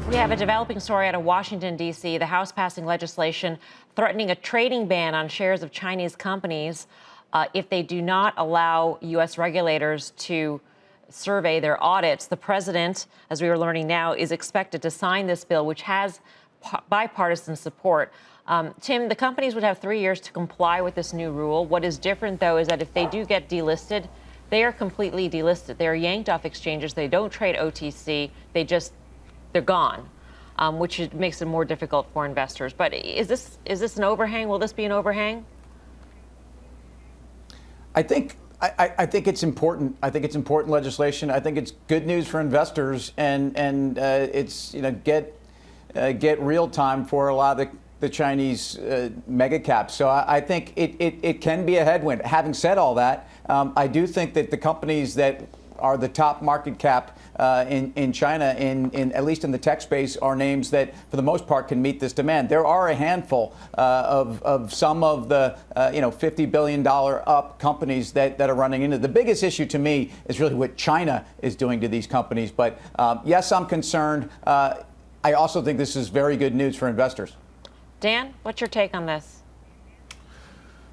We have a developing story out of Washington, D.C. The House passing legislation threatening a trading ban on shares of Chinese companies if they do not allow U.S. regulators to survey their audits. The president, as we are learning now, is expected to sign this bill, which has bipartisan support. Tim, the companies would have 3 years to comply with this new rule. What is different, though, is that if they do get delisted, they are completely delisted. They are yanked off exchanges. They don't trade OTC. They're gone, which makes it more difficult for investors. But is this an overhang? Will this be an overhang? I think it's important. I think it's important legislation. I think it's good news for investors, and it's get real time for a lot of the Chinese mega caps. So I think it can be a headwind. Having said all that, I do think that the companies that are the top market cap in China, in at least in the tech space, are names that, for the most part, can meet this demand. There are a handful of some of the $50 billion up companies that are running into. The biggest issue to me is really what China is doing to these companies. But yes, I'm concerned. I also think this is very good news for investors. Dan, what's your take on this?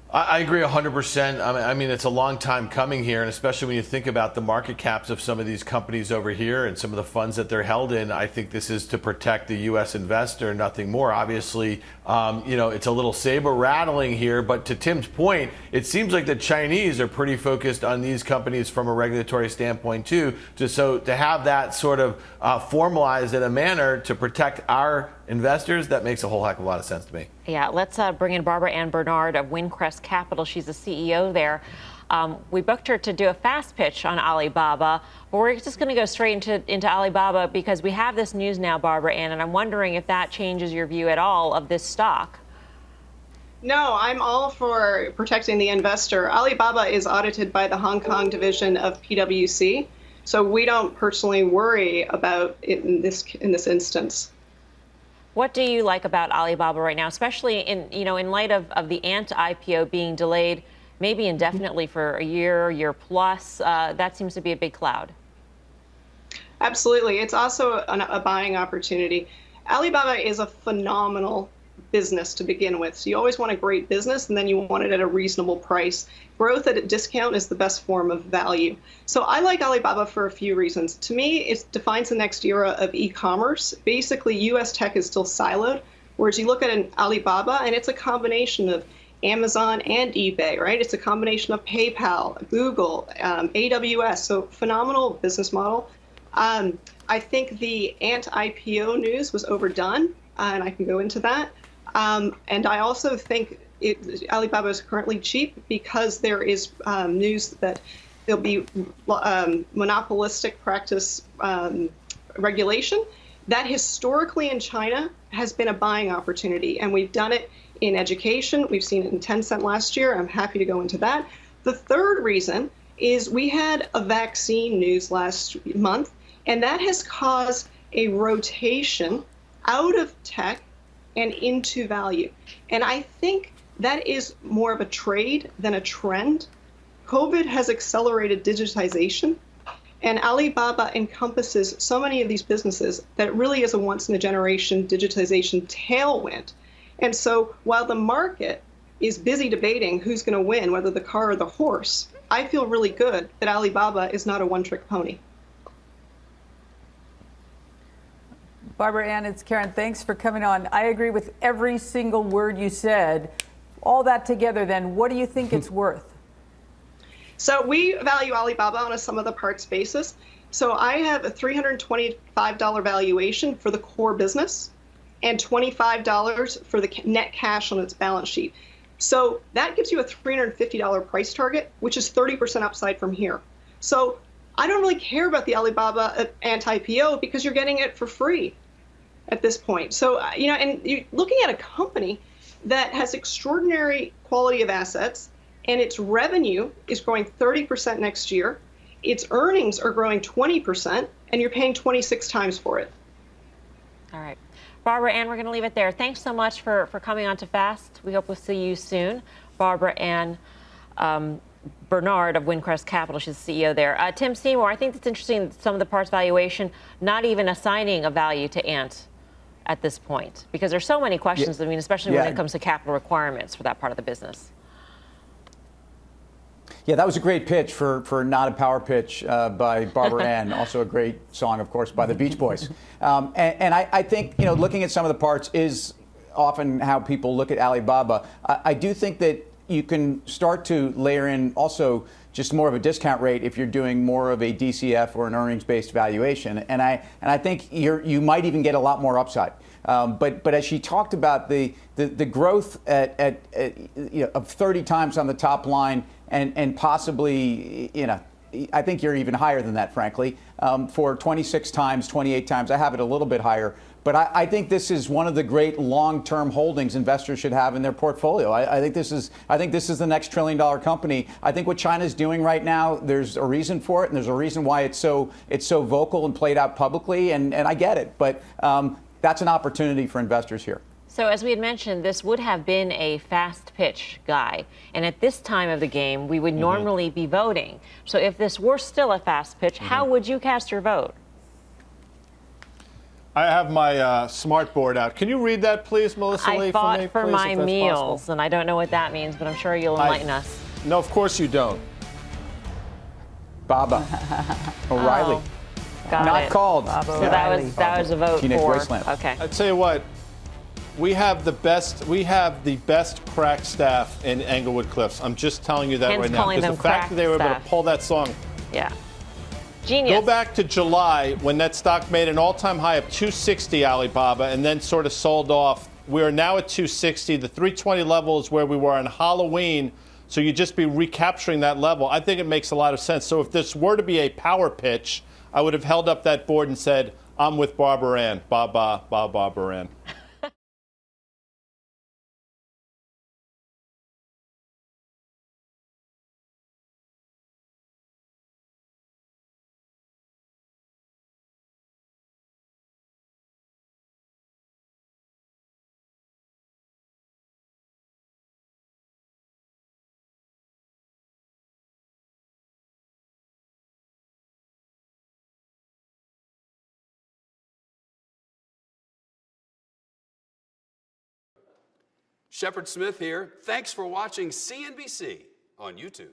I agree 100%. I mean, it's a long time coming here, and especially when you think about the market caps of some of these companies over here and some of the funds that they're held in. I think this is to protect the U.S. investor, nothing more. Obviously, it's a little saber rattling here, but to Tim's point, it seems like the Chinese are pretty focused on these companies from a regulatory standpoint too. So to have that sort of formalized in a manner to protect our investors, that makes a whole heck of a lot of sense to me. Yeah, let's bring in Barbara Ann Bernard of Windcrest Capital. She's the CEO there. We booked her to do a fast pitch on Alibaba, but we're just going to go straight into Alibaba because we have this news now, Barbara Ann, and I'm wondering if that changes your view at all of this stock. No, I'm all for protecting the investor. Alibaba is audited by the Hong Kong division of PwC, so we don't personally worry about it in this instance. What do you like about Alibaba right now, especially in light of the Ant IPO being delayed maybe indefinitely for a year plus? That seems to be a big cloud. Absolutely. It's also a buying opportunity. Alibaba is a phenomenal business to begin with. So you always want a great business, and then you want it at a reasonable price. Growth at a discount is the best form of value. So I like Alibaba for a few reasons. To me, it defines the next era of e-commerce. Basically, U.S. tech is still siloed, whereas you look at an Alibaba, and it's a combination of Amazon and eBay, right? It's a combination of PayPal, Google, AWS. So phenomenal business model. I think the Ant IPO news was overdone, and I can go into that. And I also think Alibaba is currently cheap because there is news that there'll be monopolistic practice regulation. That historically in China has been a buying opportunity, and we've done it in education. We've seen it in Tencent last year. I'm happy to go into that. The third reason is we had a vaccine news last month, and that has caused a rotation out of tech and into value. And I think that is more of a trade than a trend. COVID has accelerated digitization, and Alibaba encompasses so many of these businesses that it really is a once-in-a-generation digitization tailwind. And so while the market is busy debating who's going to win, whether the car or the horse, I feel really good that Alibaba is not a one-trick pony. Barbara Ann, it's Karen. Thanks for coming on. I agree with every single word you said. All that together, then, what do you think it's worth? So we value Alibaba on a sum of the parts basis. So I have a $325 valuation for the core business and $25 for the net cash on its balance sheet. So that gives you a $350 price target, which is 30% upside from here. So I don't really care about the Alibaba anti-IPO because you're getting it for free at this point. So, and you're looking at a company that has extraordinary quality of assets, and its revenue is growing 30% next year. Its earnings are growing 20%, and you're paying 26 times for it. All right. Barbara Ann, we're going to leave it there. Thanks so much for coming on to Fast. We hope we'll see you soon. Barbara Ann Bernard of Windcrest Capital. She's the CEO there. Tim Seymour, I think it's interesting, some of the parts valuation, not even assigning a value to Ant at this point, because there's so many questions, I mean, especially when it comes to capital requirements for that part of the business. Yeah, that was a great pitch for Not a Power Pitch by Barbara Ann. Also a great song, of course, by the Beach Boys. And I think, looking at some of the parts is often how people look at Alibaba. I do think that you can start to layer in also just more of a discount rate if you're doing more of a DCF or an earnings-based valuation. And I think you might even get a lot more upside. But as she talked about the growth of 30 times on the top line and possibly, I think you're even higher than that, frankly, for 26 times, 28 times. I have it a little bit higher. But I think this is one of the great long-term holdings investors should have in their portfolio. I think this is the next trillion-dollar company. I think what China's doing right now, there's a reason for it, and there's a reason why it's so vocal and played out publicly, and I get it. But that's an opportunity for investors here. So as we had mentioned, this would have been a fast pitch guy. And at this time of the game, we would normally be voting. So if this were still a fast pitch, how would you cast your vote? I have my smart board out. Can you read that, please, Melissa Lee, I fought me, for please, my if that's meals, possible? and I don't know what that means, but I'm sure you'll enlighten us. No, of course you don't. Baba O'Reilly. Got Not it. called. So that was a vote Teenage for. Wasteland. Okay. I tell you what, we have the best crack staff in Englewood Cliffs. I'm just telling you that Hence right now. calling Because them the fact that they were able to crack pull that song. Yeah. Genius. Go back to July when that stock made an all-time high of 260 Alibaba and then sort of sold off. We are now at 260. The 320 level is where we were on Halloween. So you'd just be recapturing that level. I think it makes a lot of sense. So if this were to be a power pitch, I would have held up that board and said, I'm with Barbara Ann. Barbara Ann. Shepard Smith here. Thanks for watching CNBC on YouTube.